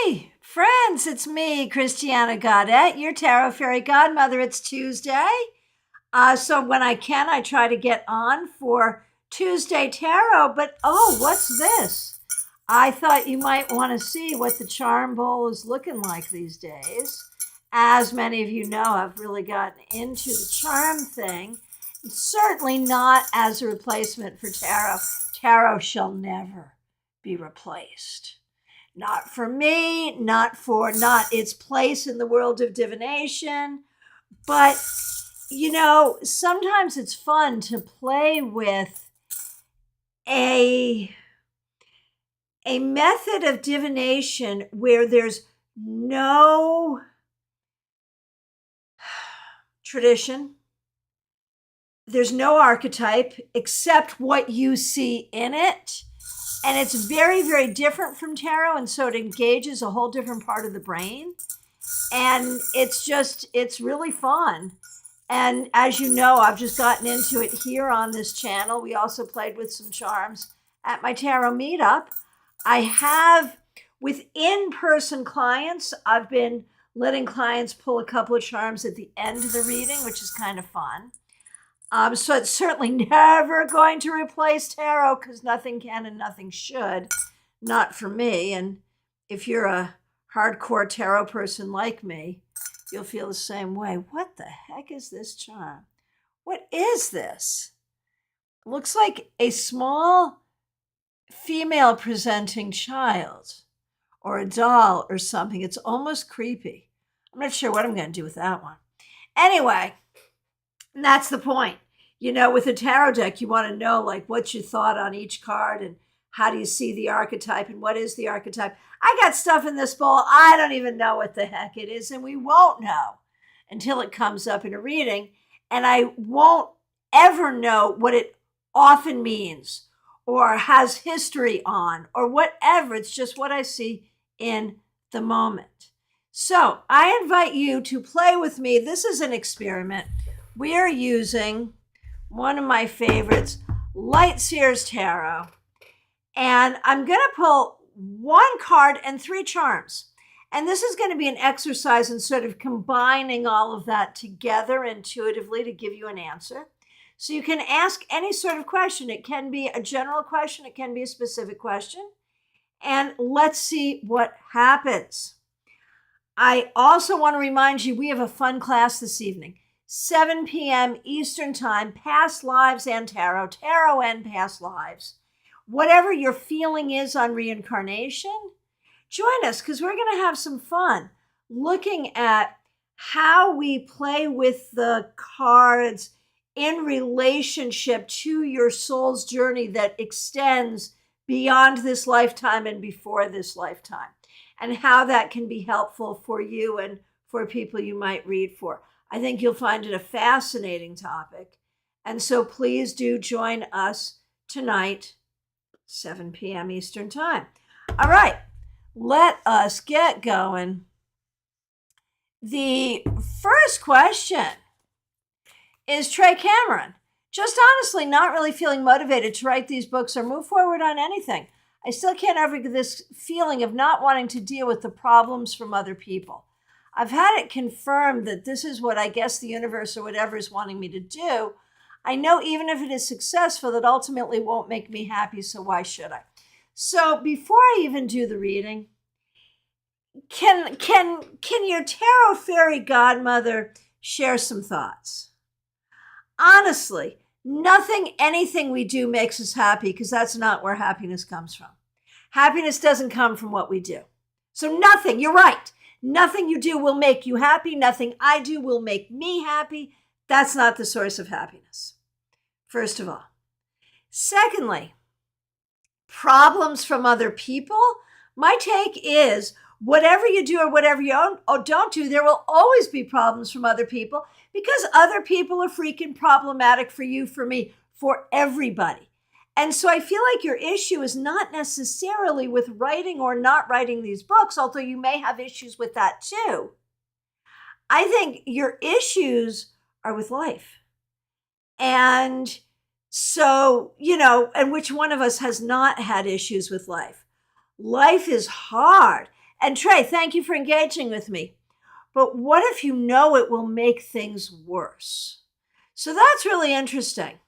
Hi, friends. It's me, Christiana Gaudet, your tarot fairy godmother. It's Tuesday. So when I can, I try to get on for Tuesday Tarot. But oh, what's this? I thought you might want to see what the charm bowl is looking like these days. As many of you know, I've really gotten into the charm thing. Certainly not as a replacement for tarot. Tarot shall never be replaced. Not for me, not its place in the world of divination, but sometimes it's fun to play with a method of divination where there's no tradition, there's no archetype except what you see in it. And it's very, very different from tarot. And so it engages a whole different part of the brain. And it's really fun. And as you know, I've just gotten into it here on this channel. We also played with some charms at my tarot meetup. I have, with in-person clients, I've been letting clients pull a couple of charms at the end of the reading, which is kind of fun. So it's certainly never going to replace tarot because nothing can and nothing should. Not for me. And if you're a hardcore tarot person like me, you'll feel the same way. What the heck is this charm? What is this? It looks like a small female presenting child or a doll or something. It's almost creepy. I'm not sure what I'm going to do with that one. Anyway, that's the point. With a tarot deck, you want to know, what's your thought on each card and how do you see the archetype and what is the archetype? I got stuff in this bowl. I don't even know what the heck it is, and we won't know until it comes up in a reading, and I won't ever know what it often means or has history on or whatever. It's just what I see in the moment. So I invite you to play with me. This is an experiment. We are using one of my favorites, Light Seers Tarot. And I'm going to pull one card and 3 charms. And this is going to be an exercise in sort of combining all of that together intuitively to give you an answer. So you can ask any sort of question. It can be a general question. It can be a specific question. And let's see what happens. I also want to remind you, we have a fun class this evening. 7 p.m. Eastern Time, past lives and tarot and past lives. Whatever your feeling is on reincarnation, join us because we're going to have some fun looking at how we play with the cards in relationship to your soul's journey that extends beyond this lifetime and before this lifetime, and how that can be helpful for you and for people you might read for. I think you'll find it a fascinating topic. And so please do join us tonight, 7 p.m. Eastern Time. All right, let us get going. The first question is Trey Cameron. Just honestly not really feeling motivated to write these books or move forward on anything. I still can't ever get this feeling of not wanting to deal with the problems from other people. I've had it confirmed that this is what I guess the universe or whatever is wanting me to do. I know even if it is successful, that ultimately won't make me happy, so why should I? So before I even do the reading, can your tarot fairy godmother share some thoughts? Honestly, anything we do makes us happy because that's not where happiness comes from. Happiness doesn't come from what we do. So nothing, you're right. Nothing you do will make you happy. Nothing I do will make me happy. That's not the source of happiness, first of all. Secondly, problems from other people. My take is whatever you do or whatever you don't do, there will always be problems from other people because other people are freaking problematic for you, for me, for everybody. And so I feel like your issue is not necessarily with writing or not writing these books, although you may have issues with that too. I think your issues are with life. And so, and which one of us has not had issues with life? Life is hard. And Trey, thank you for engaging with me. But what if you know it will make things worse? So that's really interesting.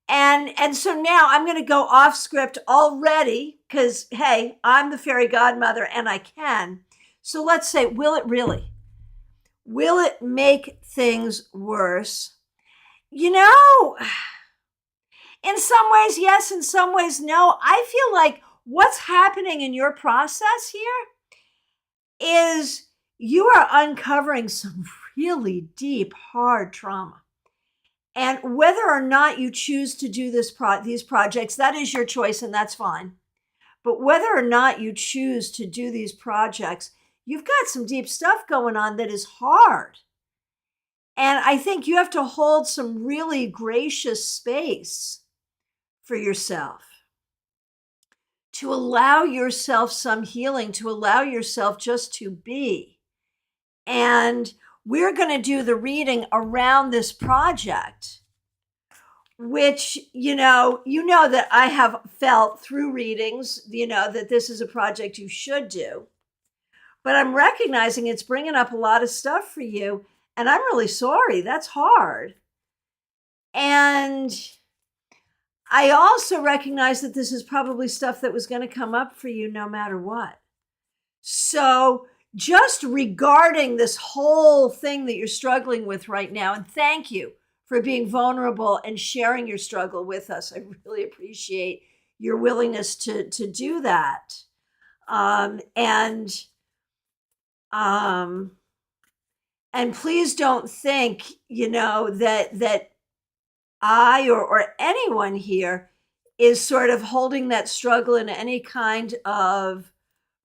And so now I'm going to go off script already because, hey, I'm the fairy godmother and I can. So let's say, will it really? Will it make things worse? You know, in some ways, yes. In some ways, no. I feel like what's happening in your process here is you are uncovering some really deep, hard trauma. And whether or not you choose to do these projects, that is your choice and that's fine. But whether or not you choose to do these projects, you've got some deep stuff going on that is hard. And I think you have to hold some really gracious space for yourself, to allow yourself some healing, to allow yourself just to be. And we're going to do the reading around this project, which, you know that I have felt through readings, that this is a project you should do. But I'm recognizing it's bringing up a lot of stuff for you. And I'm really sorry. That's hard. And I also recognize that this is probably stuff that was going to come up for you no matter what. So just regarding this whole thing that you're struggling with right now, and thank you for being vulnerable and sharing your struggle with us. I really appreciate your willingness to do that. And please don't think, that I or anyone here is sort of holding that struggle in any kind of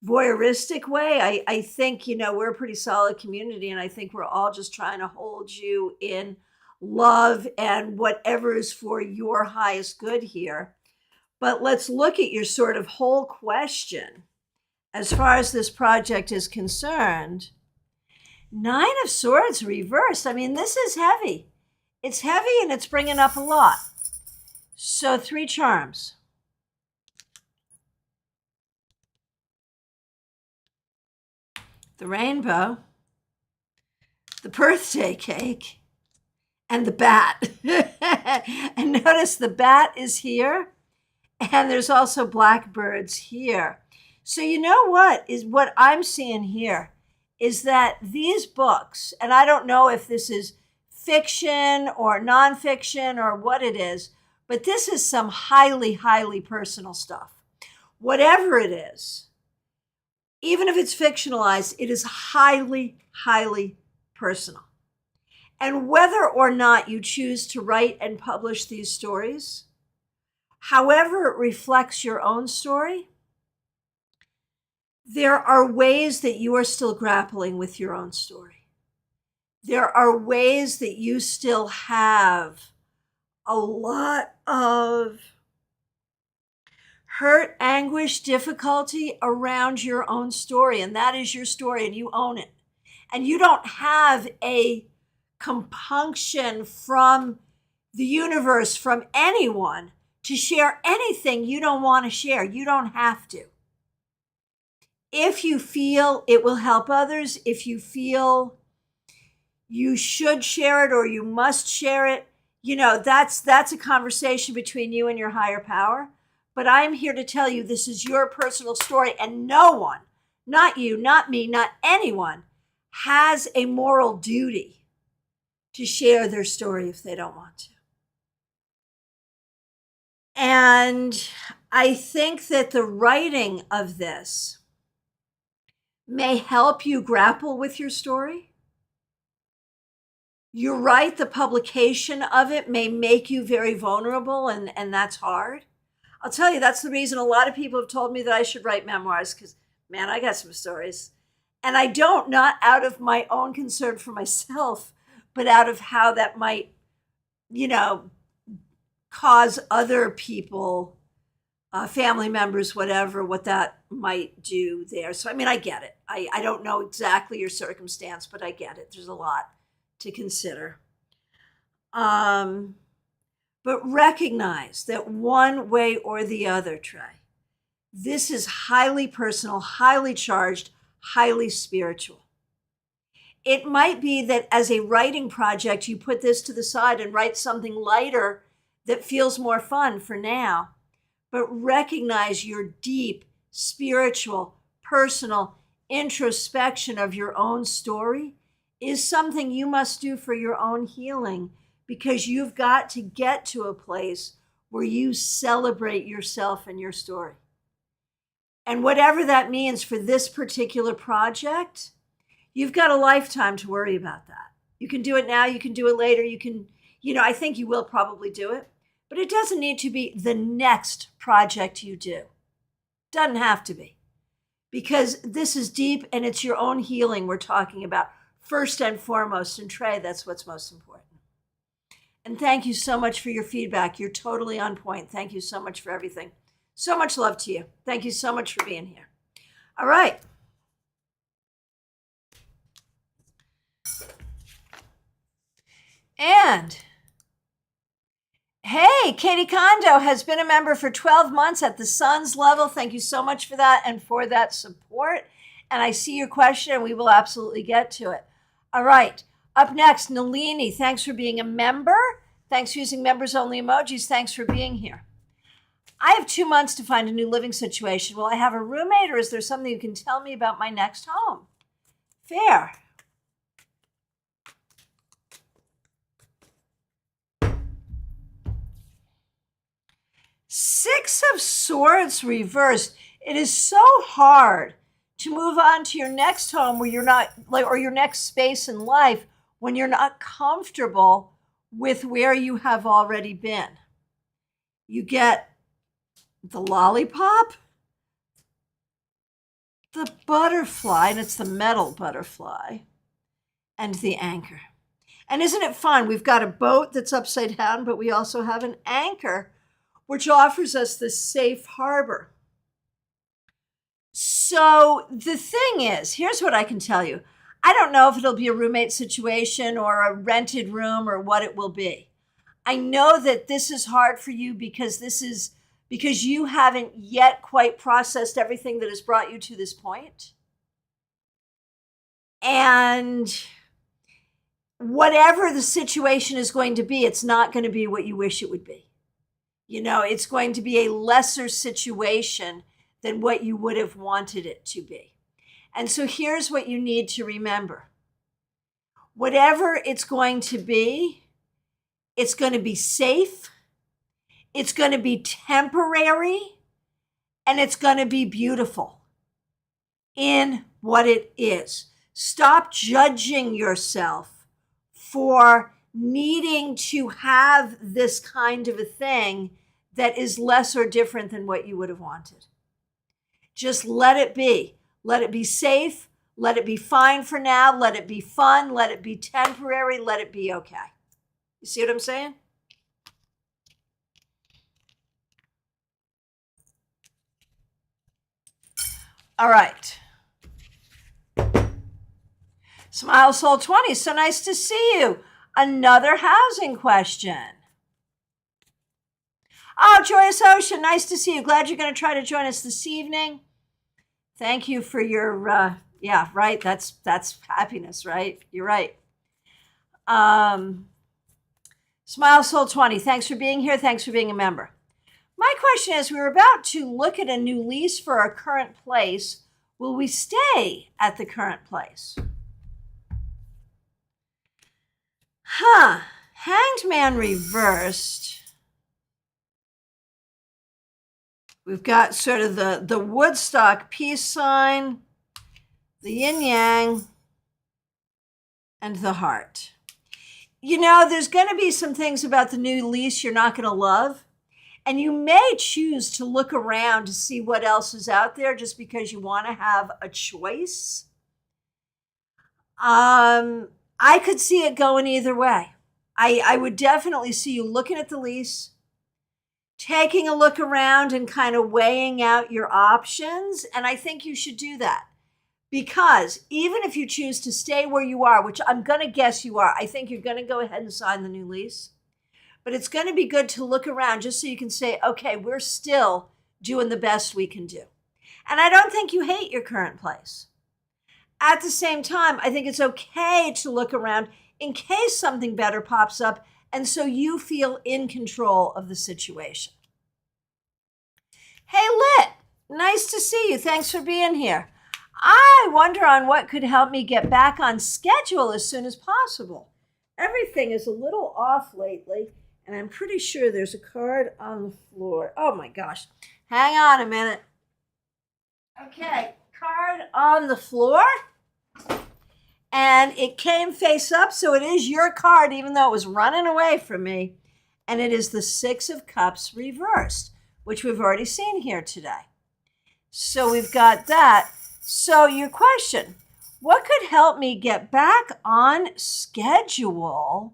voyeuristic way. I think, we're a pretty solid community, and I think we're all just trying to hold you in love and whatever is for your highest good here. But let's look at your sort of whole question as far as this project is concerned. 9 of Swords reversed. I mean, this is heavy. It's heavy and it's bringing up a lot. So 3 charms. The rainbow, the birthday cake, and the bat. And notice the bat is here, and there's also blackbirds here. So you know what I'm seeing here is that these books, and I don't know if this is fiction or nonfiction or what it is, but this is some highly, highly personal stuff. Whatever it is, even if it's fictionalized, it is highly, highly personal. And whether or not you choose to write and publish these stories, however it reflects your own story, there are ways that you are still grappling with your own story. There are ways that you still have a lot of hurt, anguish, difficulty around your own story. And that is your story, and you own it. And you don't have a compunction from the universe, from anyone, to share anything you don't want to share. You don't have to. If you feel it will help others, if you feel you should share it or you must share it, that's a conversation between you and your higher power. But I'm here to tell you this is your personal story, and no one, not you, not me, not anyone, has a moral duty to share their story if they don't want to. And I think that the writing of this may help you grapple with your story. You're right, the publication of it may make you very vulnerable, and that's hard. I'll tell you, that's the reason a lot of people have told me that I should write memoirs, because, man, I got some stories. And I don't, not out of my own concern for myself, but out of how that might, cause other people, family members, whatever, what that might do there. So, I mean, I get it. I don't know exactly your circumstance, but I get it. There's a lot to consider. But recognize that one way or the other, Trey, this is highly personal, highly charged, highly spiritual. It might be that as a writing project, you put this to the side and write something lighter that feels more fun for now, but recognize your deep spiritual, personal introspection of your own story is something you must do for your own healing, because you've got to get to a place where you celebrate yourself and your story. And whatever that means for this particular project, you've got a lifetime to worry about that. You can do it now, you can do it later, I think you will probably do it, but it doesn't need to be the next project you do. Doesn't have to be, because this is deep and it's your own healing we're talking about first and foremost. And Trey, that's what's most important. And thank you so much for your feedback. You're totally on point. Thank you so much for everything. So much love to you. Thank you so much for being here. All right. And hey, Katie Kondo has been a member for 12 months at the Suns level. Thank you so much for that and for that support. And I see your question, and we will absolutely get to it. All right. Up next, Nalini. Thanks for being a member. Thanks for using members-only emojis. Thanks for being here. I have 2 months to find a new living situation. Will I have a roommate, or is there something you can tell me about my next home? Fair. Six of Swords reversed. It is so hard to move on to your next home where you're not, or your next space in life, when you're not comfortable with where you have already been. You get the lollipop, the butterfly, and it's the metal butterfly, and the anchor. And isn't it fun? We've got a boat that's upside down, but we also have an anchor, which offers us this safe harbor. So the thing is, here's what I can tell you. I don't know if it'll be a roommate situation or a rented room or what it will be. I know that this is hard for you because you haven't yet quite processed everything that has brought you to this point. And whatever the situation is going to be, it's not going to be what you wish it would be. It's going to be a lesser situation than what you would have wanted it to be. And so here's what you need to remember. Whatever it's going to be safe, it's going to be temporary, and it's going to be beautiful in what it is. Stop judging yourself for needing to have this kind of a thing that is less or different than what you would have wanted. Just let it be. Let it be safe. Let it be fine for now. Let it be fun. Let it be temporary. Let it be okay. You see what I'm saying? All right. Smile Soul 20. So nice to see you. Another housing question. Oh, Joyous Ocean, nice to see you. Glad you're going to try to join us this evening. Thank you for your, right. That's happiness, right? You're right. Smile Soul 20, thanks for being here. Thanks for being a member. My question is, we're about to look at a new lease for our current place. Will we stay at the current place? Hanged Man reversed. We've got sort of the Woodstock peace sign, the yin yang, and the heart. There's going to be some things about the new lease you're not going to love. And you may choose to look around to see what else is out there just because you want to have a choice. I could see it going either way. I would definitely see you looking at the lease, taking a look around and kind of weighing out your options. And I think you should do that, because even if you choose to stay where you are, which I'm going to guess you are, I think you're going to go ahead and sign the new lease. But it's going to be good to look around just so you can say, okay, we're still doing the best we can do. And I don't think you hate your current place. At the same time, I think it's okay to look around in case something better pops up, and so you feel in control of the situation. Hey, Lit, nice to see you. Thanks for being here. I wonder on what could help me get back on schedule as soon as possible. Everything is a little off lately, and I'm pretty sure there's a card on the floor. Oh my gosh. Hang on a minute. Okay, card on the floor. And it came face up, so it is your card, even though it was running away from me. And it is the Six of Cups reversed, which we've already seen here today. So we've got that. So your question, what could help me get back on schedule?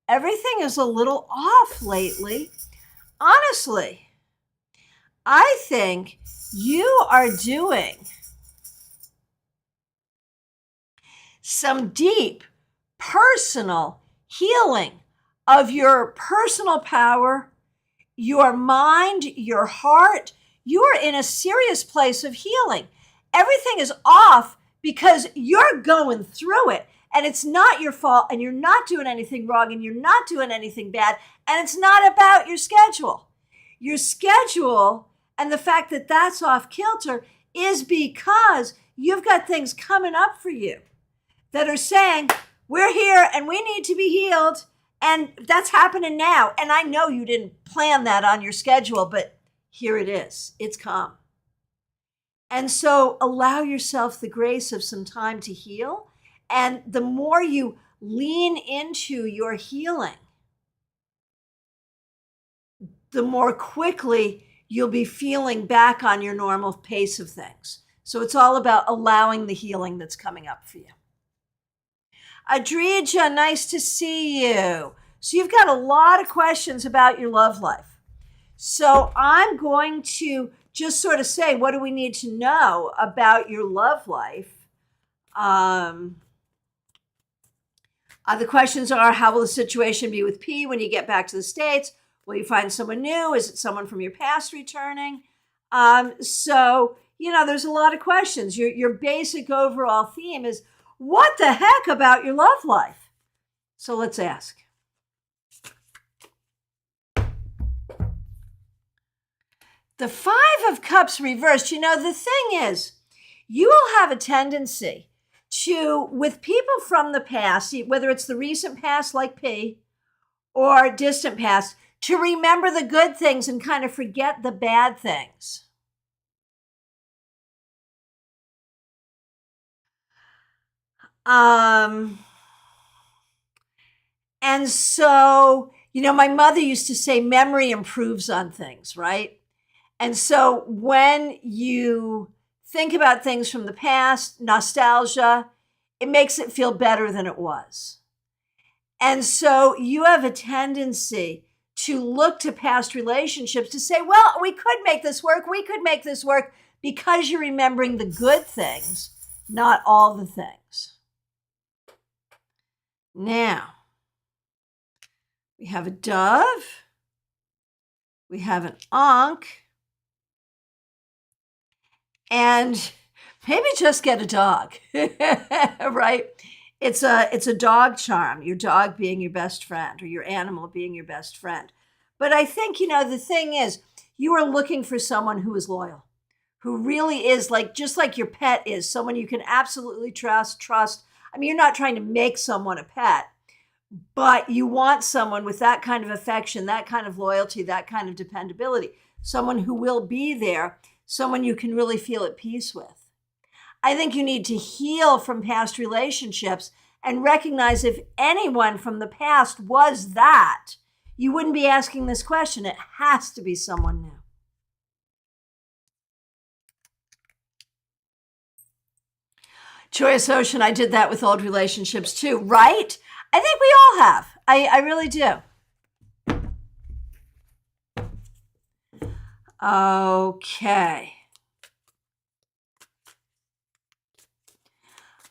Everything is a little off lately. Honestly, I think you are doing some deep personal healing of your personal power, your mind, your heart. You are in a serious place of healing. Everything is off because you're going through it, and it's not your fault, and you're not doing anything wrong, and you're not doing anything bad, and it's not about your schedule. Your schedule and the fact that that's off kilter is because you've got things coming up for you that are saying, we're here and we need to be healed. And that's happening now. And I know you didn't plan that on your schedule, but here it is. It's come. And so allow yourself the grace of some time to heal. And the more you lean into your healing, the more quickly you'll be feeling back on your normal pace of things. So it's all about allowing the healing that's coming up for you. Adrija, nice to see you. So you've got a lot of questions about your love life. So I'm going to just sort of say, what do we need to know about your love life? The questions are, how will the situation be with P when you get back to the States? Will you find someone new? Is it someone from your past returning? So, there's a lot of questions. Your basic overall theme is, what the heck about your love life? So let's ask. The Five of Cups reversed. The thing is, you will have a tendency to, with people from the past, whether it's the recent past like P or distant past, to remember the good things and kind of forget the bad things. And so, my mother used to say memory improves on things, right? And so when you think about things from the past, nostalgia, it makes it feel better than it was. And so you have a tendency to look to past relationships to say, well, we could make this work. We could make this work, because you're remembering the good things, not all the things. Now, we have a dove. We have an ankh. And maybe just get a dog, right? It's a dog charm, your dog being your best friend or your animal being your best friend. But I think, the thing is, you are looking for someone who is loyal, who really is just like your pet is, someone you can absolutely trust. I mean, you're not trying to make someone a pet, but you want someone with that kind of affection, that kind of loyalty, that kind of dependability, someone who will be there, someone you can really feel at peace with. I think you need to heal from past relationships and recognize if anyone from the past was that, you wouldn't be asking this question. It has to be someone new. Joyous Ocean, I did that with old relationships too, right? I think we all have. I really do. Okay.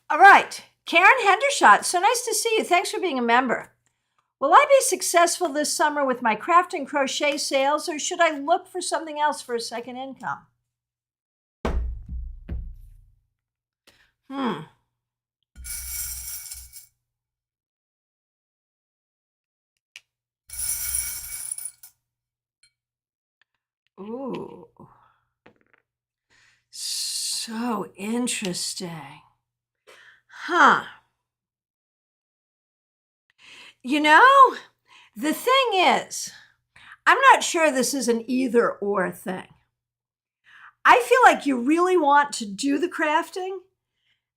All right. Karen Hendershot, so nice to see you. Thanks for being a member. Will I be successful this summer with my craft and crochet sales, or should I look for something else for a second income? Ooh. So interesting. Huh. You know, the thing is, I'm not sure this is an either or thing. I feel like you really want to do the crafting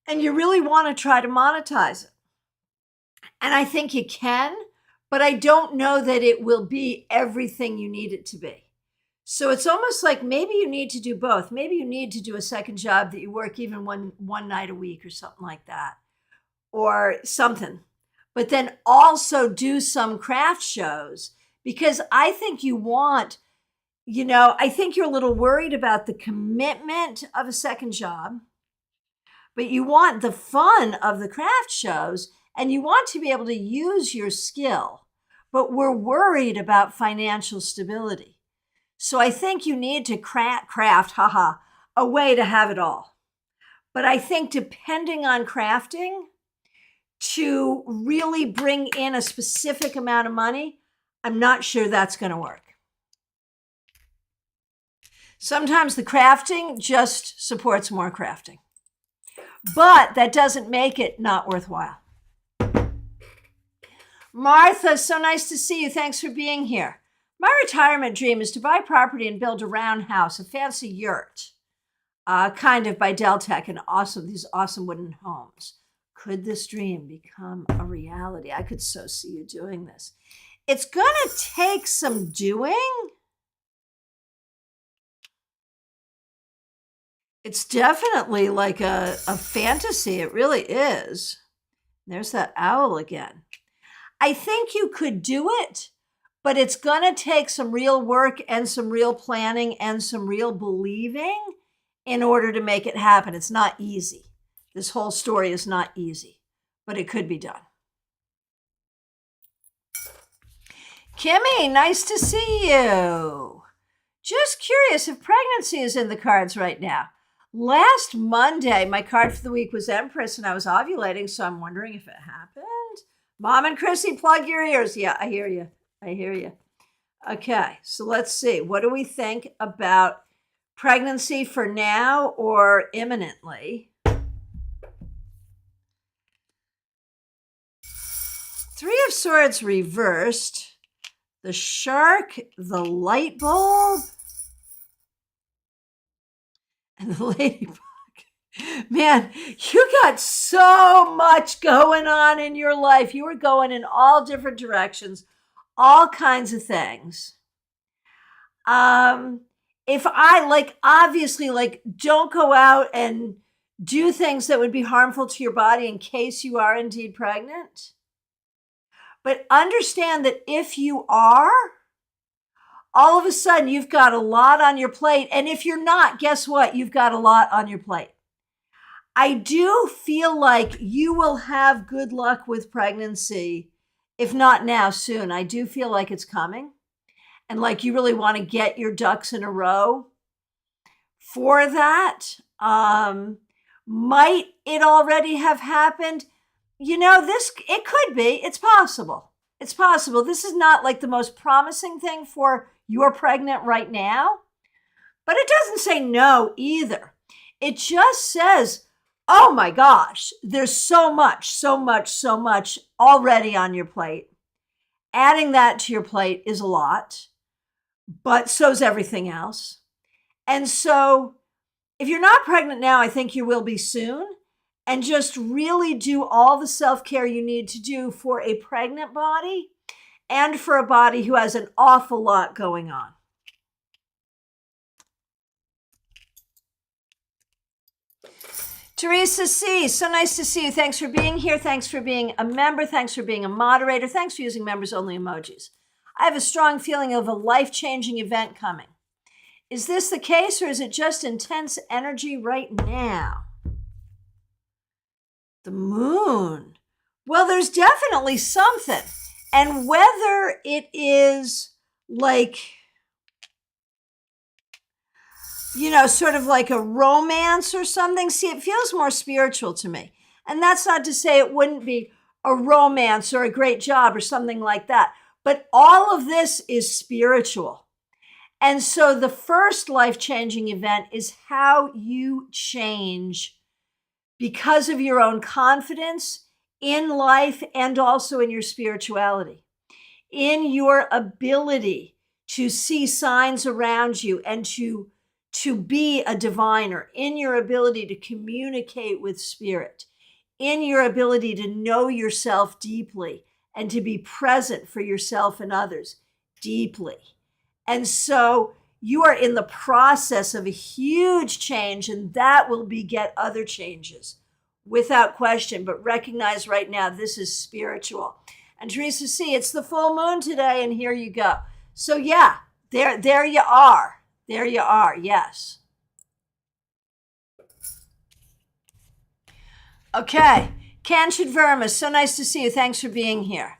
and you really want to try to monetize it. And I think you can, but I don't know that it will be everything you need it to be. So it's almost like maybe you need to do both. Maybe you need to do a second job that you work even one night a week or something like that, or something. But then also do some craft shows, because I think you want, I think you're a little worried about the commitment of a second job, but you want the fun of the craft shows and you want to be able to use your skill, but we're worried about financial stability. So I think you need to craft, a way to have it all. But I think depending on crafting, to really bring in a specific amount of money, I'm not sure that's going to work. Sometimes the crafting just supports more crafting, but that doesn't make it not worthwhile. Martha, so nice to see you. Thanks for being here. My retirement dream is to buy property and build a roundhouse, a fancy yurt, kind of by Deltec, and these awesome wooden homes. Could this dream become a reality? I could so see you doing this. It's going to take some doing. It's definitely like a fantasy. It really is. There's that owl again. I think you could do it, but it's going to take some real work and some real planning and some real believing in order to make it happen. It's not easy. This whole story is not easy, but it could be done. Kimmy, nice to see you. Just curious if pregnancy is in the cards right now. Last Monday, my card for the week was Empress, and I was ovulating, so I'm wondering if it happened. Mom and Chrissy, plug your ears. Yeah, I hear you. I hear you. Okay, so let's see. What do we think about pregnancy for now or imminently? Three of Swords reversed. The shark, the light bulb, and the ladybug. Man, you got so much going on in your life. You were going in all different directions, all kinds of things. If I obviously don't go out and do things that would be harmful to your body in case you are indeed pregnant. But understand that if you are, all of a sudden you've got a lot on your plate. And if you're not, guess what? You've got a lot on your plate. I do feel like you will have good luck with pregnancy, if not now, soon. I do feel like it's coming. And like you really want to get your ducks in a row for that. Might it already have happened? It could be. It's possible. It's possible. This is not like the most promising thing for you're pregnant right now, but it doesn't say no either. It just says, oh my gosh, there's so much already on your plate. Adding that to your plate is a lot, but so's everything else. And so if you're not pregnant now, I think you will be soon. And just really do all the self-care you need to do for a pregnant body and for a body who has an awful lot going on. Teresa C., so nice to see you. Thanks for being here. Thanks for being a member. Thanks for being a moderator. Thanks for using members-only emojis. I have a strong feeling of a life-changing event coming. Is this the case, or is it just intense energy right now? The moon. Well, there's definitely something. And whether it is sort of like a romance or something, see, it feels more spiritual to me. And that's not to say it wouldn't be a romance or a great job or something like that. But all of this is spiritual. And so the first life-changing event is how you change because of your own confidence in life and also in your spirituality, in your ability to see signs around you and to be a diviner, in your ability to communicate with spirit, in your ability to know yourself deeply and to be present for yourself and others deeply. And so you are in the process of a huge change, and that will beget other changes without question. But recognize right now, this is spiritual. And Teresa C., it's the full moon today, and here you go. So yeah, there you are. There you are, yes. Okay, Kanchid Verma, so nice to see you. Thanks for being here.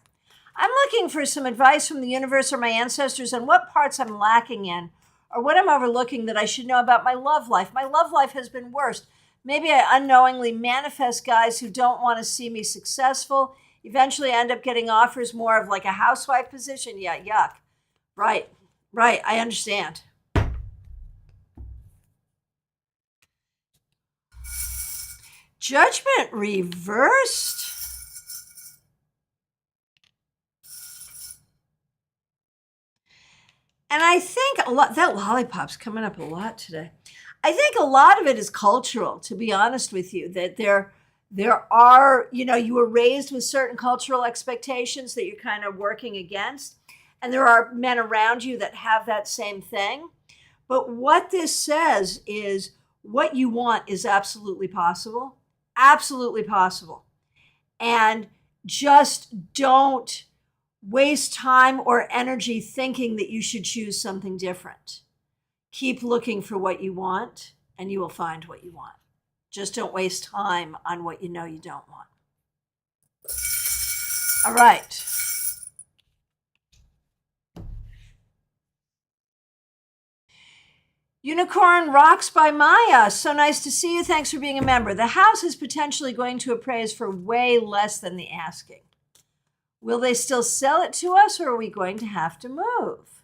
I'm looking for some advice from the universe or my ancestors on what parts I'm lacking in or what I'm overlooking that I should know about my love life. My love life has been worst. Maybe I unknowingly manifest guys who don't want to see me successful. Eventually I end up getting offers more of like a housewife position. Yeah, yuck. Right, I understand. Judgment reversed. And I think a lot, that lollipop's coming up a lot today. I think a lot of it is cultural, to be honest with you, that there are, you were raised with certain cultural expectations that you're kind of working against. And there are men around you that have that same thing. But what this says is what you want is absolutely possible. Absolutely possible. And just don't waste time or energy thinking that you should choose something different. Keep looking for what you want, and you will find what you want. Just don't waste time on what you know you don't want. All right. Unicorn Rocks by Maya. So nice to see you. Thanks for being a member. The house is potentially going to appraise for way less than the asking. Will they still sell it to us, or are we going to have to move?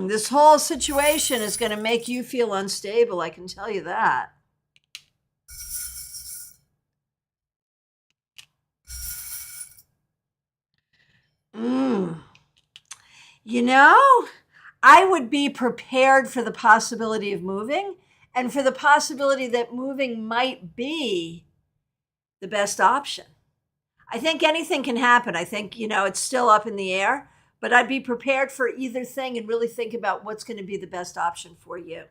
This whole situation is going to make you feel unstable, I can tell you that. I would be prepared for the possibility of moving and for the possibility that moving might be the best option. I think anything can happen. I think, it's still up in the air, but I'd be prepared for either thing and really think about what's going to be the best option for you.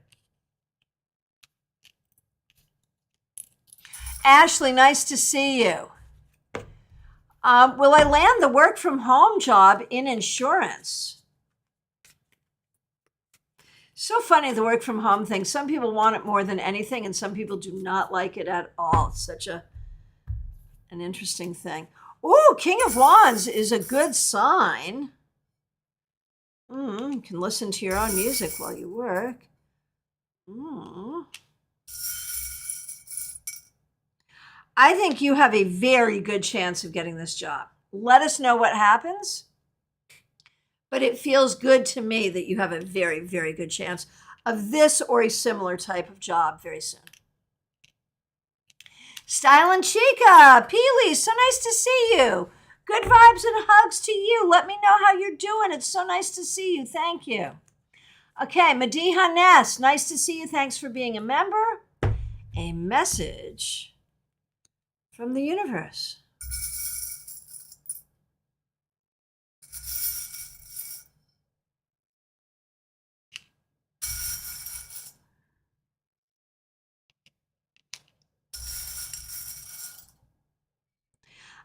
Ashley, nice to see you. Will I land the work from home job in insurance? So funny, the work from home thing. Some people want it more than anything, and some people do not like it at all. It's such an interesting thing. Ooh, King of Wands is a good sign. You can listen to your own music while you work. I think you have a very good chance of getting this job. Let us know what happens. But it feels good to me that you have a very, very good chance of this or a similar type of job very soon. Style and Chica, Peely, so nice to see you. Good vibes and hugs to you. Let me know how you're doing. It's so nice to see you. Thank you. Okay, Madiha Ness, nice to see you. Thanks for being a member. A message from the universe.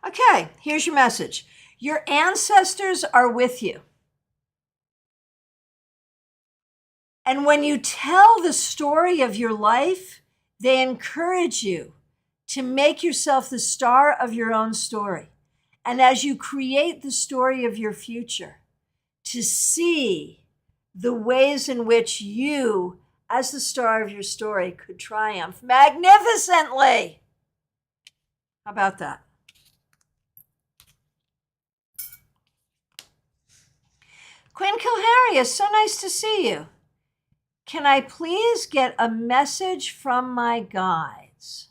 Okay, here's your message. Your ancestors are with you. And when you tell the story of your life, they encourage you to make yourself the star of your own story. And as you create the story of your future, to see the ways in which you, as the star of your story, could triumph magnificently. How about that? Quinn Kilharius, so nice to see you. Can I please get a message from my guides?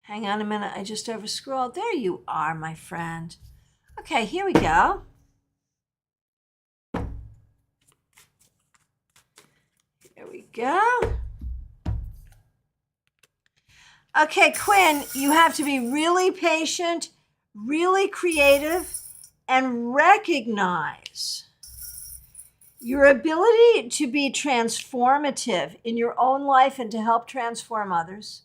Hang on a minute, I just overscrolled. There you are, my friend. Okay, here we go. Here we go. Okay, Quinn, you have to be really patient, really creative, and recognize your ability to be transformative in your own life and to help transform others,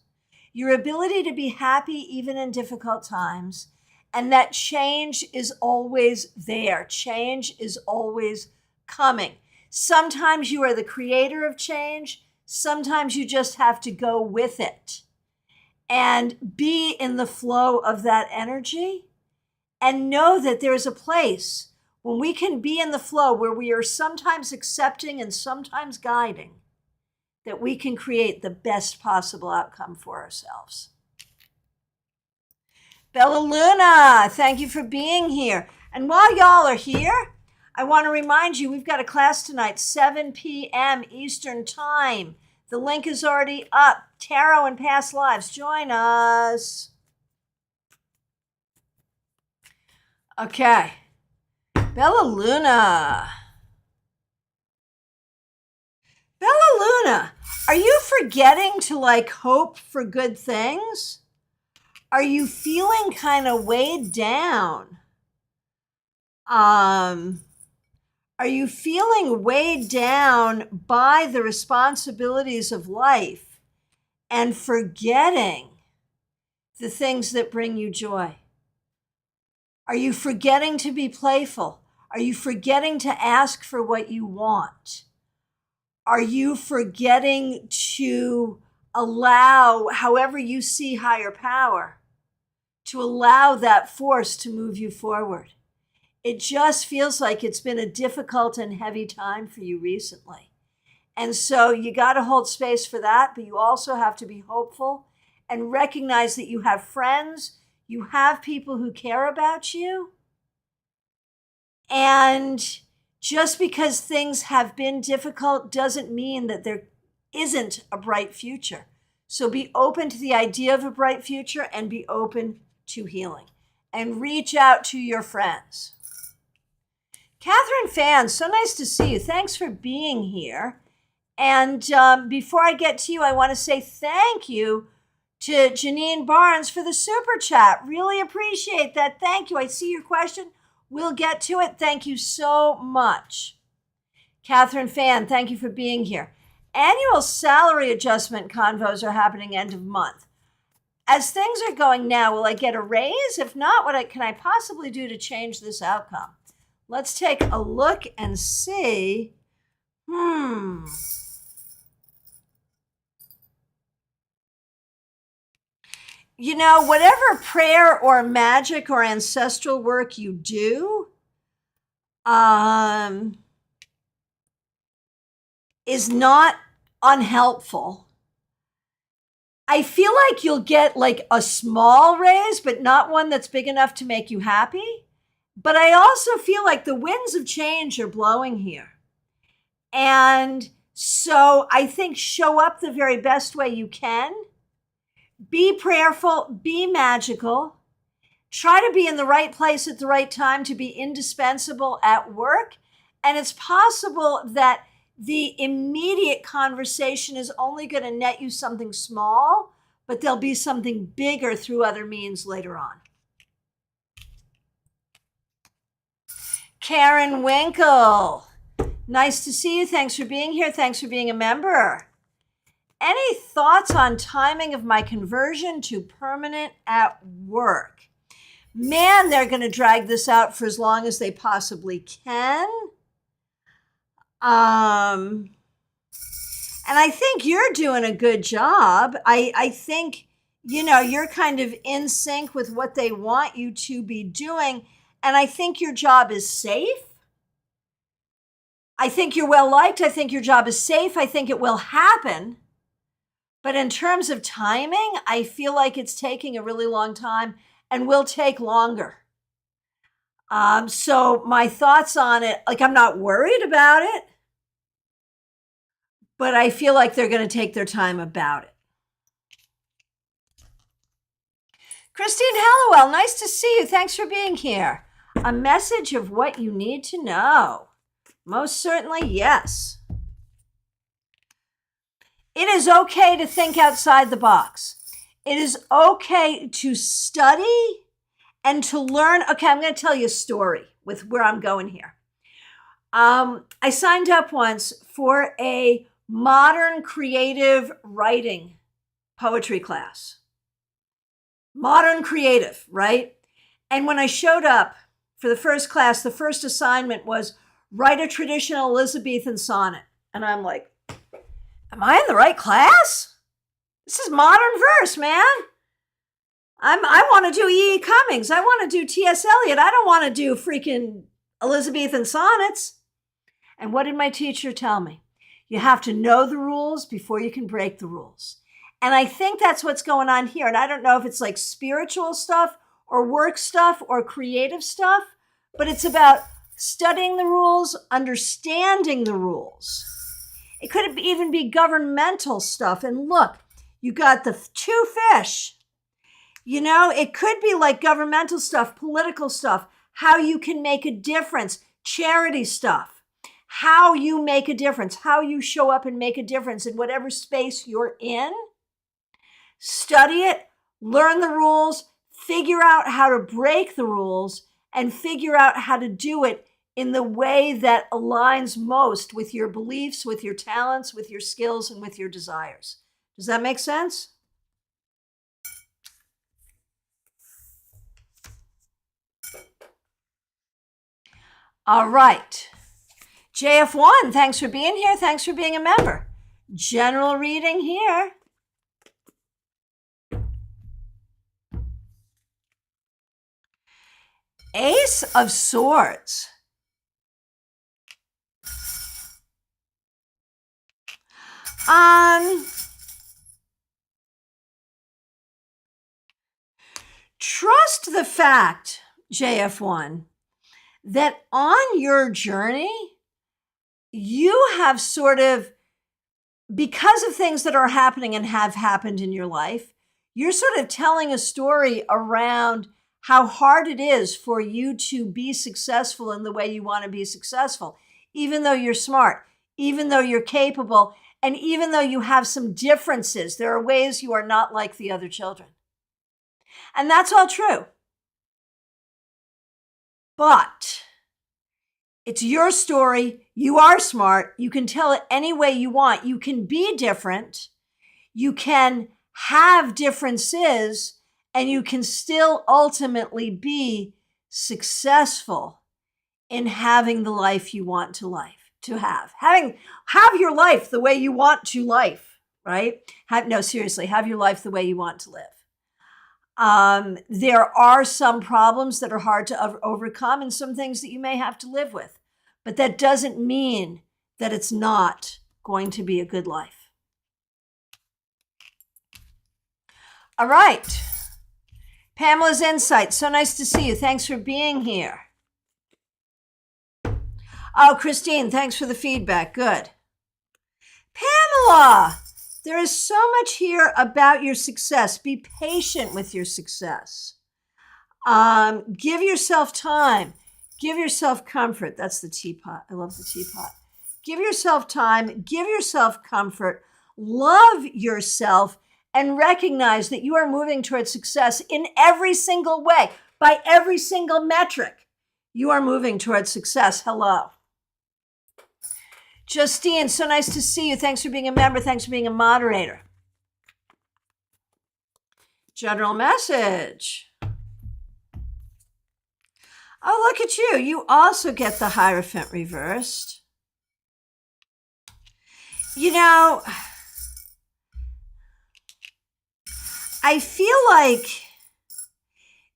your ability to be happy even in difficult times, and that change is always there. Change is always coming. Sometimes you are the creator of change. Sometimes you just have to go with it and be in the flow of that energy and know that there's a place when we can be in the flow where we are sometimes accepting and sometimes guiding, that we can create the best possible outcome for ourselves. Bella Luna, thank you for being here. And while y'all are here, I want to remind you, we've got a class tonight, 7 p.m. Eastern Time. The link is already up. Tarot and Past Lives. Join us. Okay. Bella Luna. Bella Luna, are you forgetting to hope for good things? Are you feeling kind of weighed down? Are you feeling weighed down by the responsibilities of life and forgetting the things that bring you joy? Are you forgetting to be playful? Are you forgetting to ask for what you want? Are you forgetting to allow, however you see higher power, to allow that force to move you forward? It just feels like it's been a difficult and heavy time for you recently. And so you got to hold space for that, but you also have to be hopeful and recognize that you have friends, you have people who care about you. And just because things have been difficult doesn't mean that there isn't a bright future. So be open to the idea of a bright future and be open to healing. And reach out to your friends. Catherine Fan, so nice to see you. Thanks for being here. And before I get to you, I want to say thank you to Janine Barnes for the super chat. Really appreciate that. Thank you. I see your question. We'll get to it. Thank you so much. Catherine Fan, thank you for being here. Annual salary adjustment convos are happening end of month. As things are going now, will I get a raise? If not, what can I possibly do to change this outcome? Let's take a look and see. You know, whatever prayer or magic or ancestral work you do, is not unhelpful. I feel like you'll get a small raise, but not one that's big enough to make you happy. But I also feel like the winds of change are blowing here. And so I think show up the very best way you can. Be prayerful, be magical. Try to be in the right place at the right time to be indispensable at work. And it's possible that the immediate conversation is only going to net you something small, but there'll be something bigger through other means later on. Karen Winkle, nice to see you. Thanks for being here. Thanks for being a member. Any thoughts on timing of my conversion to permanent at work? Man, they're going to drag this out for as long as they possibly can. And I think you're doing a good job. I think, you're kind of in sync with what they want you to be doing. And I think your job is safe. I think you're well liked. I think your job is safe. I think it will happen. But in terms of timing, I feel like it's taking a really long time and will take longer. So my thoughts on it, like, I'm not worried about it, but I feel like they're going to take their time about it. Christine Hallowell, nice to see you. Thanks for being here. A message of what you need to know. Most certainly, yes. It is okay to think outside the box. It is okay to study and to learn. Okay, I'm going to tell you a story with where I'm going here. I signed up once for a modern creative writing poetry class. Modern creative, right? And when I showed up for the first class, the first assignment was write a traditional Elizabethan sonnet. And I'm like, am I in the right class? This is modern verse, man. I want to do E.E. Cummings. I want to do T.S. Eliot. I don't want to do freaking Elizabethan sonnets. And what did my teacher tell me? You have to know the rules before you can break the rules. And I think that's what's going on here. And I don't know if it's like spiritual stuff or work stuff or creative stuff, but it's about studying the rules, understanding the rules. It could even be governmental stuff. And look, you got the two fish. You know, it could be like governmental stuff, political stuff, how you can make a difference, charity stuff, how you make a difference, how you show up and make a difference in whatever space you're in. Study it, learn the rules, figure out how to break the rules, and figure out how to do it in the way that aligns most with your beliefs, with your talents, with your skills, and with your desires. Does that make sense? All right. JF1, thanks for being here. Thanks for being a member. General reading here. Ace of Swords. Trust the fact, JF1, that on your journey, you have sort of, because of things that are happening and have happened in your life, you're sort of telling a story around how hard it is for you to be successful in the way you want to be successful, even though you're smart, even though you're capable, and even though you have some differences. There are ways you are not like the other children. And that's all true. But it's your story. You are smart. You can tell it any way you want. You can be different. You can have differences, and you can still ultimately be successful in having the life you want to have. Have your life the way you want to life, right? Seriously, have your life the way you want to live. There are some problems that are hard to overcome and some things that you may have to live with, but that doesn't mean that it's not going to be a good life. All right. Pamela's Insight. So nice to see you. Thanks for being here. Oh, Christine, thanks for the feedback. Good. Pamela, there is so much here about your success. Be patient with your success. Give yourself time. Give yourself comfort. That's the teapot. I love the teapot. Give yourself time. Give yourself comfort. Love yourself and recognize that you are moving towards success in every single way. By every single metric, you are moving towards success. Hello. Justine, so nice to see you. Thanks for being a member. Thanks for being a moderator. General message. Oh, look at you. You also get the Hierophant reversed. You know, I feel like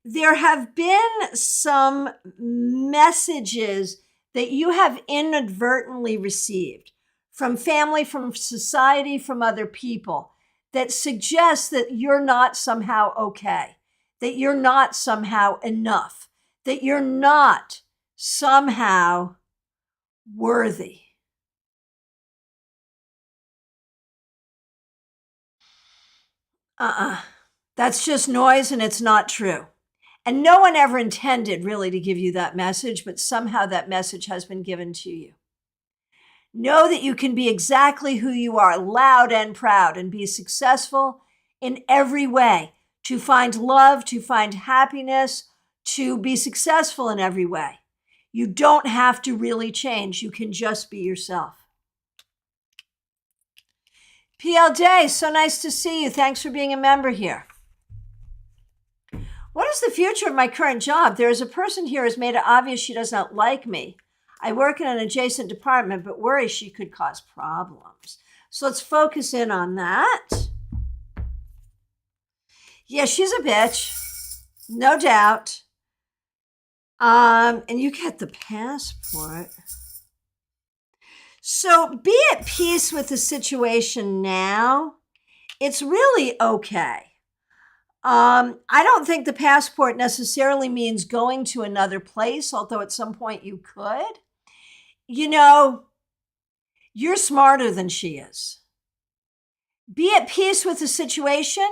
there have been some messages that you have inadvertently received from family, from society, from other people that suggest that you're not somehow okay, that you're not somehow enough, that you're not somehow worthy. That's just noise and it's not true. And no one ever intended really to give you that message, but somehow that message has been given to you. Know that you can be exactly who you are, loud and proud, and be successful in every way, to find love, to find happiness, to be successful in every way. You don't have to really change. You can just be yourself. PL Day, so nice to see you. Thanks for being a member here. What is the future of my current job? There is a person here who has made it obvious she does not like me. I work in an adjacent department, but worry she could cause problems. So let's focus in on that. Yeah, she's a bitch, no doubt. And you get the passport. So be at peace with the situation now. It's really okay. I don't think the passport necessarily means going to another place, although at some point you could. You know, you're smarter than she is. Be at peace with the situation.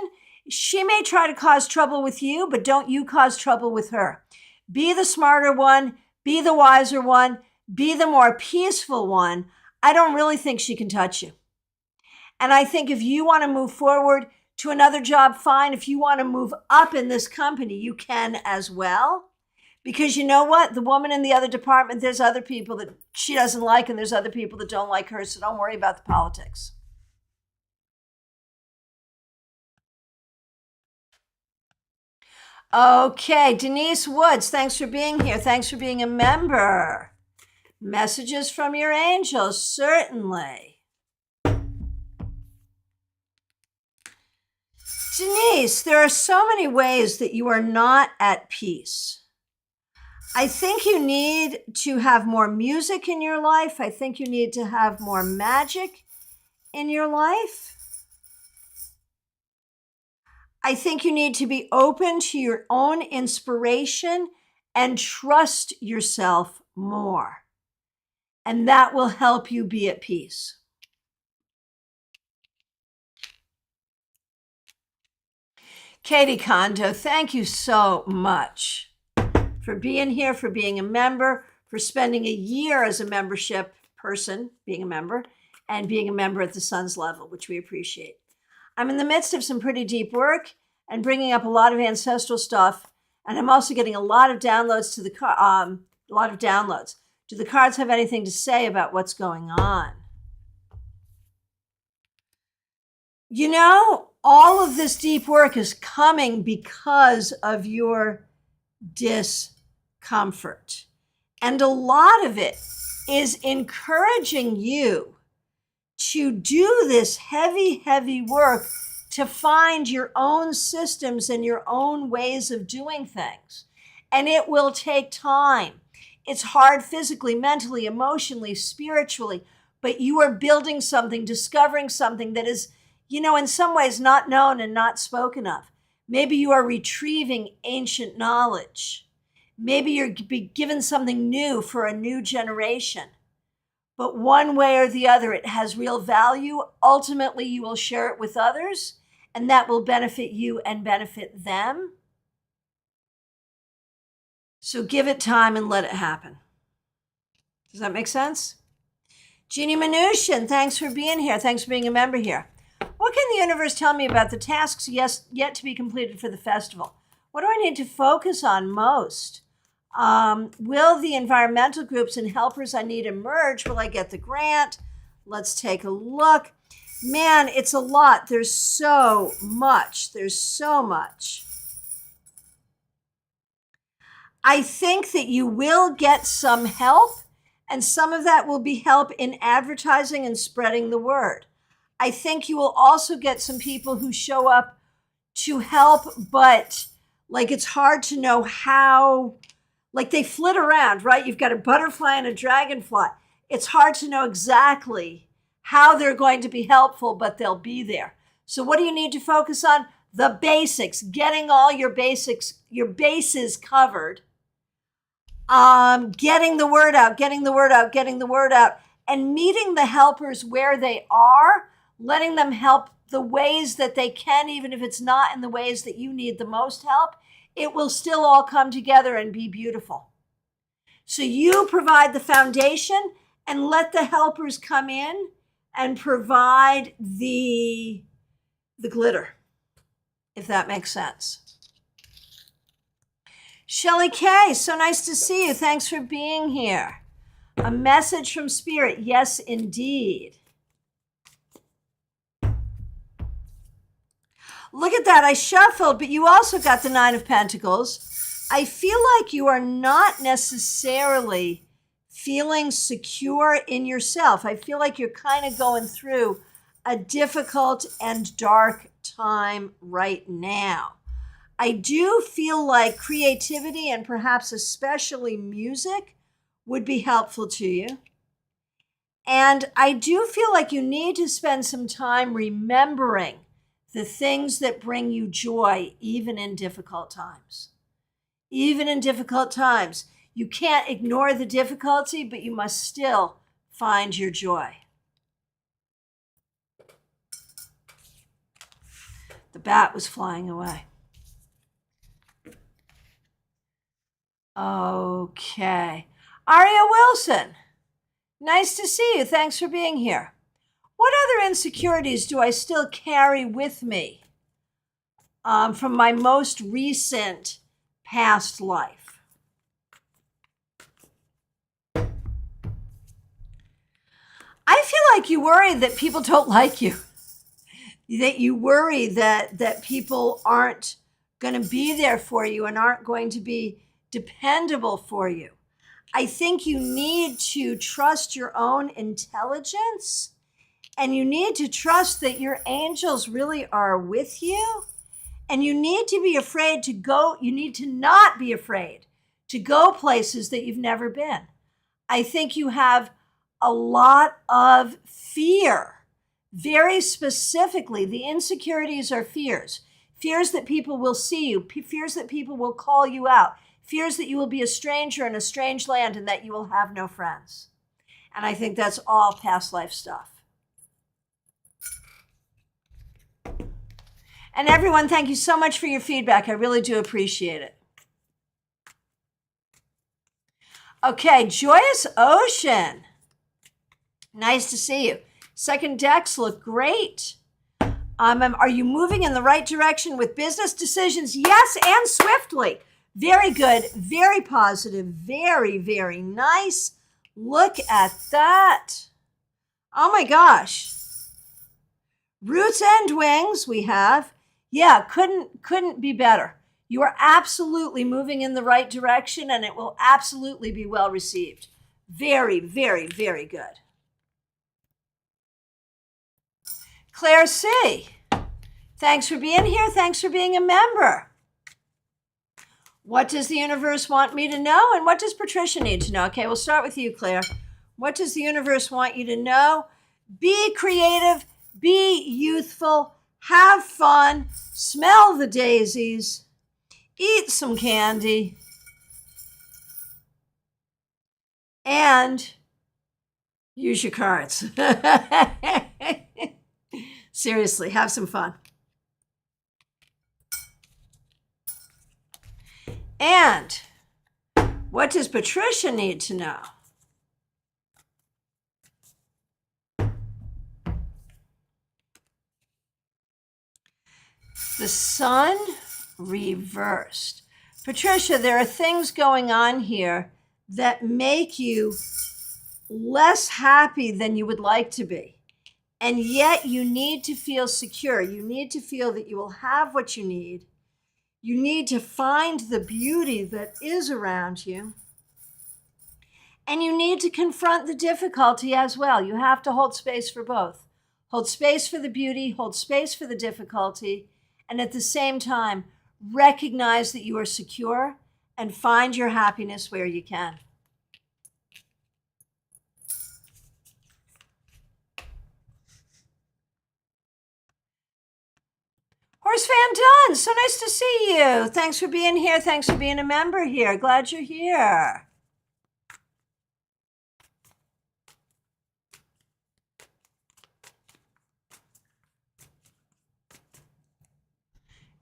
She may try to cause trouble with you, but don't you cause trouble with her. Be the smarter one, be the wiser one, be the more peaceful one. I don't really think she can touch you. And I think if you want to move forward to another job, fine. If you want to move up in this company, you can as well. Because you know what? The woman in the other department, there's other people that she doesn't like, and there's other people that don't like her, so don't worry about the politics. Okay, Denise Woods, thanks for being here. Thanks for being a member. Messages from your angels, certainly. Denise, there are so many ways that you are not at peace. I think you need to have more music in your life. I think you need to have more magic in your life. I think you need to be open to your own inspiration and trust yourself more. And that will help you be at peace. Katie Kondo, thank you so much for being here, for being a member, for spending a year as a membership person, being a member, and being a member at the Sun's level, which we appreciate. I'm in the midst of some pretty deep work and bringing up a lot of ancestral stuff, and I'm also getting a lot of downloads to the Do the cards have anything to say about what's going on? You know, all of this deep work is coming because of your discomfort. And a lot of it is encouraging you to do this heavy, heavy work to find your own systems and your own ways of doing things. And it will take time. It's hard physically, mentally, emotionally, spiritually, but you are building something, discovering something that is, you know, in some ways not known and not spoken of. Maybe you are retrieving ancient knowledge. Maybe you're given something new for a new generation. But one way or the other, it has real value. Ultimately, you will share it with others, and that will benefit you and benefit them. So give it time and let it happen. Does that make sense? Jeannie Mnuchin, thanks for being here. Thanks for being a member here. What can the universe tell me about the tasks yet to be completed for the festival? What do I need to focus on most? Will the environmental groups and helpers I need emerge? Will I get the grant? Let's take a look. Man, it's a lot. There's so much. I think that you will get some help, and some of that will be help in advertising and spreading the word. I think you will also get some people who show up to help, but like it's hard to know how, like they flit around, right? You've got a butterfly and a dragonfly. It's hard to know exactly how they're going to be helpful, but they'll be there. So what do you need to focus on? The basics, getting all your bases covered. getting the word out, getting the word out, getting the word out, and meeting the helpers where they are, letting them help the ways that they can, even if it's not in the ways that you need the most help, it will still all come together and be beautiful. So you provide the foundation and let the helpers come in and provide the glitter, if that makes sense. Shelly K, so nice to see you. Thanks for being here. A message from Spirit. Yes, indeed. Look at that. I shuffled, but you also got the Nine of Pentacles. I feel like you are not necessarily feeling secure in yourself. I feel like you're kind of going through a difficult and dark time right now. I do feel like creativity and perhaps especially music would be helpful to you. And I do feel like you need to spend some time remembering the things that bring you joy, even in difficult times. Even in difficult times. You can't ignore the difficulty, but you must still find your joy. The bat was flying away. Okay. Aria Wilson, nice to see you. Thanks for being here. What other insecurities do I still carry with me from my most recent past life? I feel like you worry that people don't like you, that you worry that people aren't going to be there for you and aren't going to be dependable for you. I think you need to trust your own intelligence, and you need to trust that your angels really are with you. And you need to be afraid to go, you need to not be afraid to go places that you've never been. I think you have a lot of fear. Very specifically, the insecurities are fears. Fears that people will see you, fears that people will call you out, fears that you will be a stranger in a strange land and that you will have no friends. And I think that's all past life stuff. And everyone, thank you so much for your feedback. I really do appreciate it. Okay, Joyous Ocean. Nice to see you. Second decks look great. Are you moving in the right direction with business decisions? Yes, and swiftly. Very good, very positive, very, very nice. Look at that. Oh my gosh. Roots and wings we have. Yeah, couldn't be better. You are absolutely moving in the right direction, and it will absolutely be well received. Very, very, very good. Claire C., thanks for being here. Thanks for being a member. What does the universe want me to know, and what does Patricia need to know? Okay, we'll start with you, Claire. What does the universe want you to know? Be creative, be youthful, have fun, smell the daisies, eat some candy, and use your cards. Seriously, have some fun. And what does Patricia need to know? The sun reversed. Patricia, there are things going on here that make you less happy than you would like to be. And yet you need to feel secure. You need to feel that you will have what you need. You need to find the beauty that is around you. And you need to confront the difficulty as well. You have to hold space for both. Hold space for the beauty, hold space for the difficulty, and at the same time, recognize that you are secure and find your happiness where you can. Horse Van Dunn, so nice to see you. Thanks for being here. Thanks for being a member here. Glad you're here.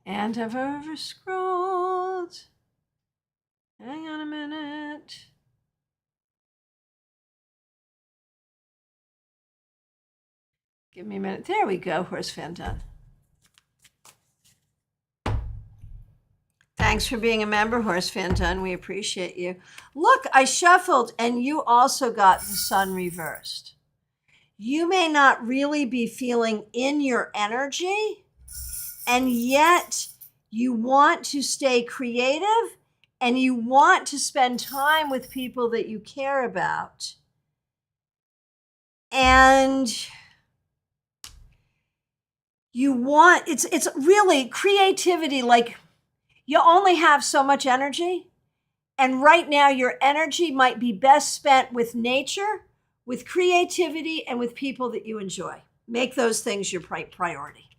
And I've over scrolled. Hang on a minute. Give me a minute. There we go. Horse fan done. Thanks for being a member, Horse Fan Done. We appreciate you. Look, I shuffled and you also got the sun reversed. You may not really be feeling in your energy, and yet you want to stay creative and you want to spend time with people that you care about. And you want, it's really creativity, like you only have so much energy. And right now your energy might be best spent with nature, with creativity, and with people that you enjoy. Make those things your priority.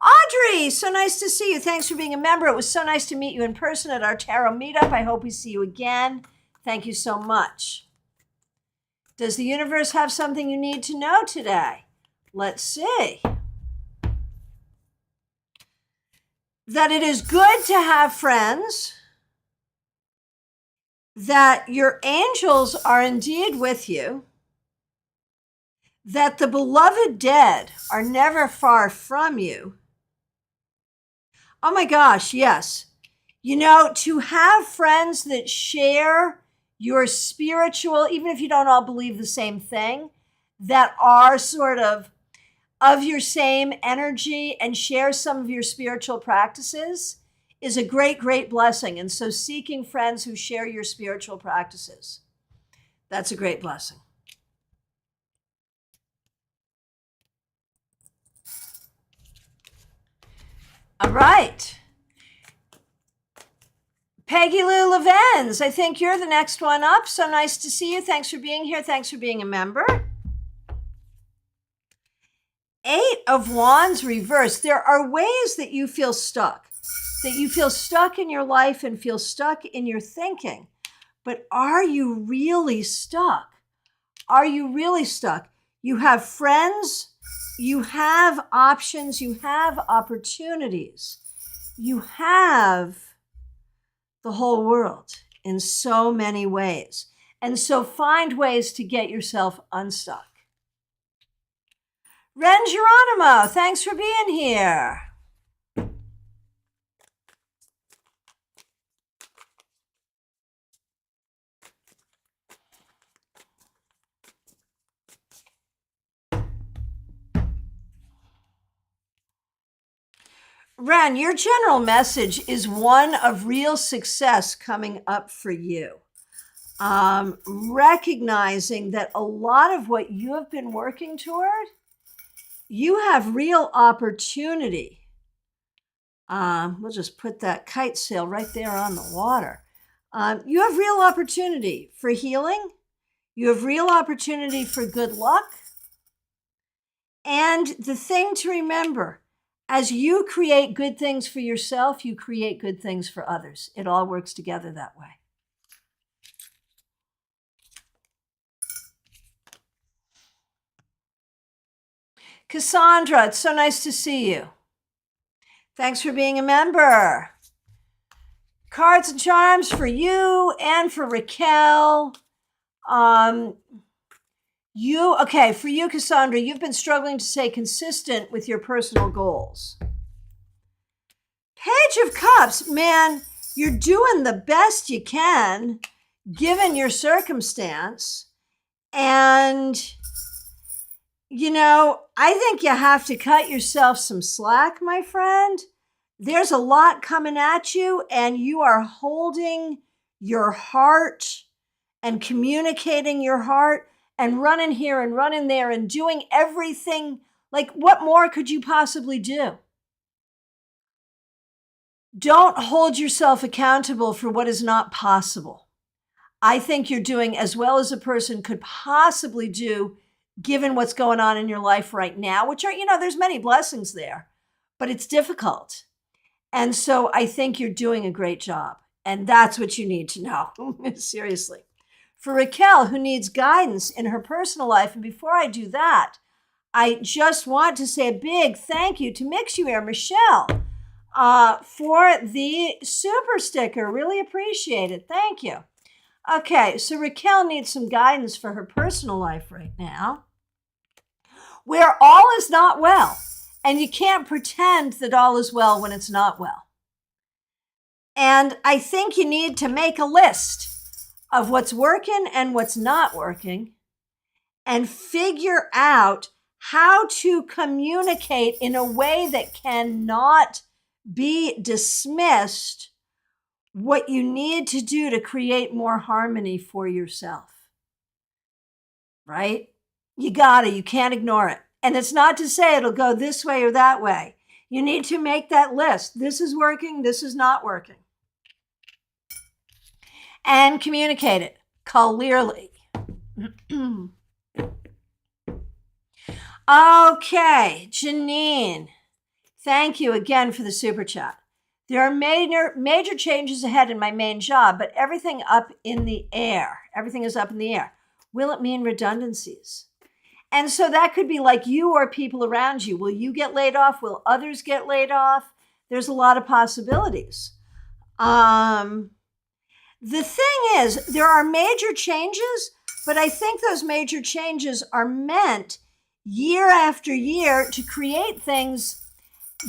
Audrey, so nice to see you. Thanks for being a member. It was so nice to meet you in person at our tarot meetup. I hope we see you again. Thank you so much. Does the universe have something you need to know today? Let's see. That it is good to have friends, that your angels are indeed with you, that the beloved dead are never far from you. Oh my gosh, yes. You know, to have friends that share your spiritual, even if you don't all believe the same thing, that are sort of your same energy and share some of your spiritual practices is a great, great blessing. And so seeking friends who share your spiritual practices, that's a great blessing. All right. Peggy Lou Levens, I think you're the next one up. So nice to see you. Thanks for being here. Thanks for being a member. 8 of Wands reversed. There are ways that you feel stuck in your life and feel stuck in your thinking. But are you really stuck? Are you really stuck? You have friends, you have options, you have opportunities. You have the whole world in so many ways. And so find ways to get yourself unstuck. Ren Geronimo, thanks for being here. Ren, your general message is one of real success coming up for you. Recognizing that a lot of what you have been working toward, you have real opportunity. We'll just put that kite sail right there on the water. You have real opportunity for healing. You have real opportunity for good luck. And the thing to remember, as you create good things for yourself, you create good things for others. It all works together that way. Cassandra, it's so nice to see you. Thanks for being a member. Cards and charms for you and for Raquel. For you, Cassandra, you've been struggling to stay consistent with your personal goals. Page of Cups, man, you're doing the best you can given your circumstance. And you know, I think you have to cut yourself some slack, my friend. There's a lot coming at you, and you are holding your heart and communicating your heart and running here and running there and doing everything. Like, what more could you possibly do? Don't hold yourself accountable for what is not possible. I think you're doing as well as a person could possibly do given what's going on in your life right now, which are, there's many blessings there, but it's difficult. And so I think you're doing a great job. And that's what you need to know. Seriously. For Raquel, who needs guidance in her personal life, and before I do that, I just want to say a big thank you to Mixuair Michelle for the super sticker. Really appreciate it. Thank you. Okay, so Raquel needs some guidance for her personal life right now, where all is not well, and you can't pretend that all is well when it's not well. And I think you need to make a list of what's working and what's not working and figure out how to communicate in a way that cannot be dismissed what you need to do to create more harmony for yourself. Right? You can't ignore it. And it's not to say it'll go this way or that way. You need to make that list. This is working, this is not working. And communicate it clearly. Okay, Janine, thank you again for the super chat. There are major changes ahead in my main job, but everything up in the air. Everything is up in the air. Will it mean redundancies? And so that could be like you or people around you. Will you get laid off? Will others get laid off? There's a lot of possibilities. The thing is, there are major changes, but I think those major changes are meant year after year to create things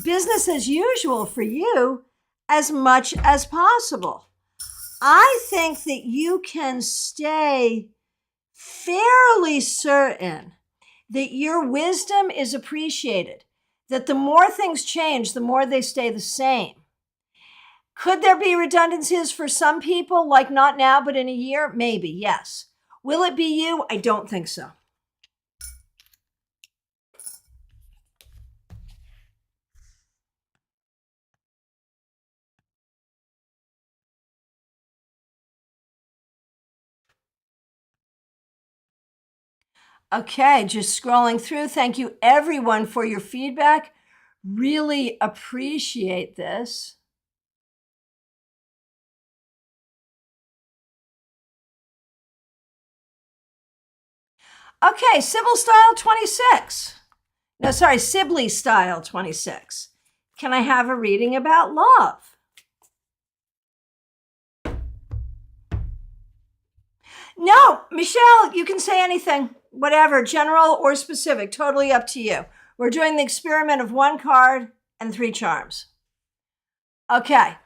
business as usual for you as much as possible. I think that you can stay fairly certain that your wisdom is appreciated, that the more things change, the more they stay the same. Could there be redundancies for some people, like not now, but in a year? Maybe, yes. Will it be you? I don't think so. Okay, just scrolling through. Thank you everyone for your feedback. Really appreciate this. Okay, Sybil Style 26. No, sorry, Sibley Style 26. Can I have a reading about love? No, Michelle, you can say anything, whatever, general or specific, totally up to you. We're doing the experiment of one card and 3 charms. Okay.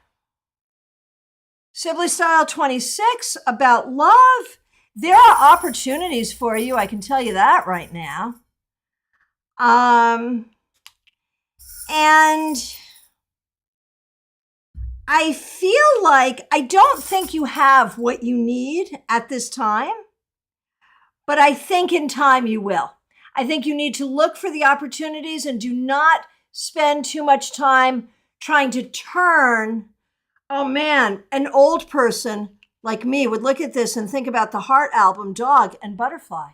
Sibley Style 26, about love. There are opportunities for you, I can tell you that right now. And I feel like I don't think you have what you need at this time, but I think in time you will. I think you need to look for the opportunities and do not spend too much time trying to turn. Oh man, an old person like me would look at this and think about the Heart album, Dog and Butterfly.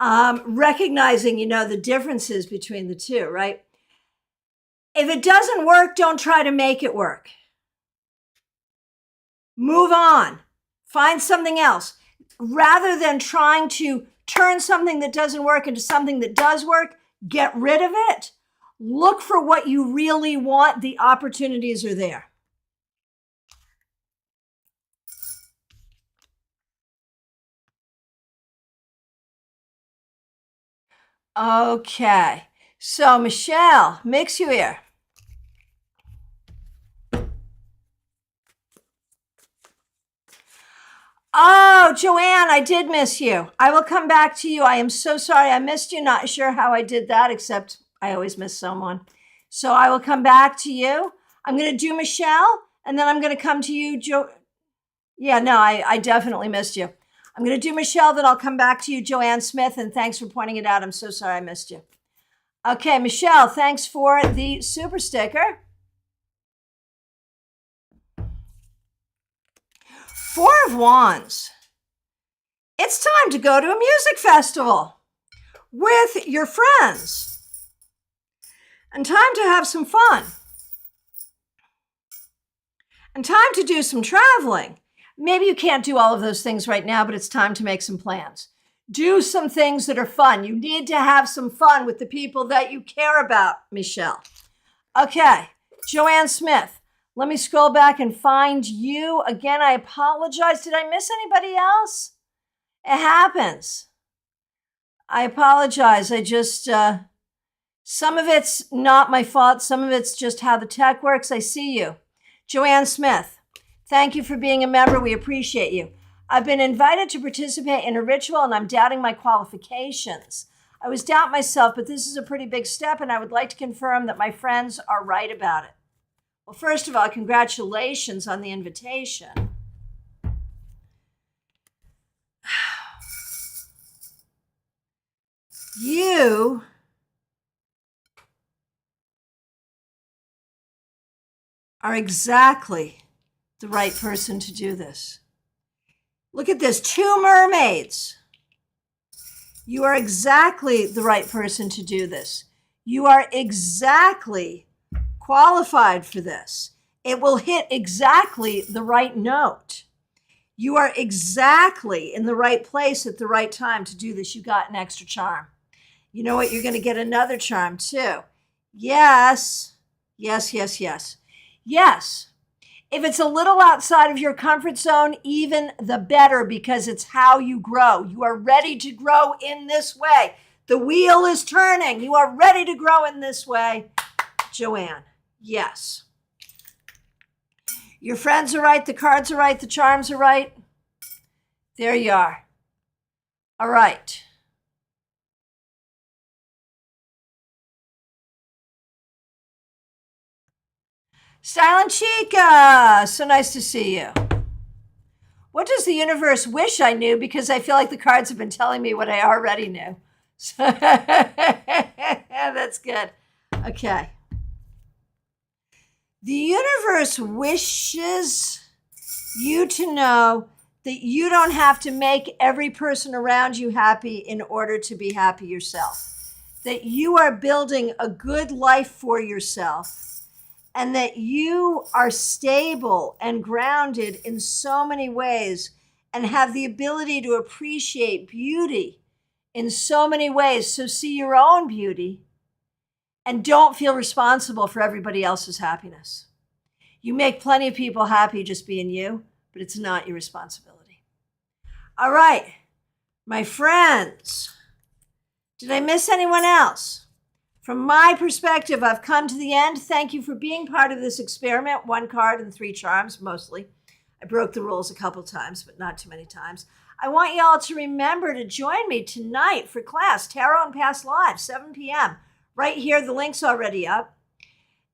Recognizing, the differences between the two, right? If it doesn't work, don't try to make it work. Move on. Find something else. Rather than trying to turn something that doesn't work into something that does work, get rid of it. Look for what you really want. The opportunities are there. Okay. So, Michelle, Mixuair. Oh, Joanne, I did miss you. I will come back to you. I am so sorry I missed you. Not sure how I did that, except I always miss someone. So I will come back to you. I'm going to do Michelle, and then I'm going to come to you, Yeah, no, I definitely missed you. I'm going to do Michelle, then I'll come back to you, Joanne Smith, and thanks for pointing it out. I'm so sorry I missed you. Okay, Michelle, thanks for the super sticker. 4 of Wands. It's time to go to a music festival with your friends and time to have some fun and time to do some traveling. Maybe you can't do all of those things right now, but it's time to make some plans. Do some things that are fun. You need to have some fun with the people that you care about, Michelle. Okay, Joanne Smith. Let me scroll back and find you. Again, I apologize. Did I miss anybody else? It happens. I apologize. I just, some of it's not my fault. Some of it's just how the tech works. I see you. Joanne Smith, thank you for being a member. We appreciate you. I've been invited to participate in a ritual and I'm doubting my qualifications. I always doubt myself, but this is a pretty big step and I would like to confirm that my friends are right about it. Well, first of all, congratulations on the invitation. You are exactly the right person to do this. Look at this, 2 mermaids. You are exactly the right person to do this. You are exactly qualified for this. It will hit exactly the right note. You are exactly in the right place at the right time to do this. You got an extra charm. You know what? You're going to get another charm too. Yes, yes, yes, yes. Yes. If it's a little outside of your comfort zone, even the better, because it's how you grow. You are ready to grow in this way. The wheel is turning. You are ready to grow in this way. Joanne, yes. Your friends are right. The cards are right. The charms are right. There you are. All right. Silent Chica, so nice to see you. What does the universe wish I knew? Because I feel like the cards have been telling me what I already knew. That's good. Okay. The universe wishes you to know that you don't have to make every person around you happy in order to be happy yourself. That you are building a good life for yourself. And that you are stable and grounded in so many ways and have the ability to appreciate beauty in so many ways. So see your own beauty and don't feel responsible for everybody else's happiness. You make plenty of people happy just being you, but it's not your responsibility. All right, my friends, did I miss anyone else? From my perspective, I've come to the end. Thank you for being part of this experiment. 1 card and 3 charms, mostly. I broke the rules a couple times, but not too many times. I want you all to remember to join me tonight for class, Tarot and Past Lives, 7 p.m. Right here, the link's already up.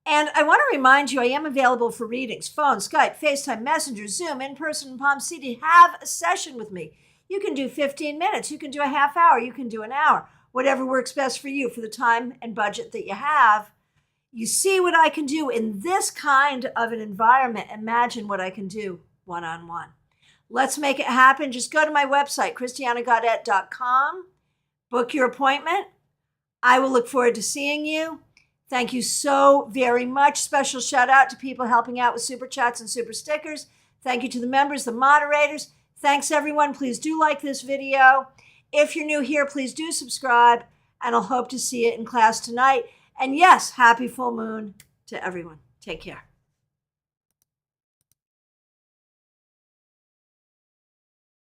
And I want to remind you, I am available for readings, phone, Skype, FaceTime, Messenger, Zoom, in-person, Palm City. Have a session with me. You can do 15 minutes. You can do a half hour. You can do an hour. Whatever works best for you for the time and budget that you have. You see what I can do in this kind of an environment. Imagine what I can do one-on-one. Let's make it happen. Just go to my website, christianagaudet.com. Book your appointment. I will look forward to seeing you. Thank you so very much. Special shout out to people helping out with super chats and super stickers. Thank you to the members, the moderators. Thanks everyone. Please do like this video. If you're new here, please do subscribe, and I'll hope to see you in class tonight. And yes, happy full moon to everyone. Take care.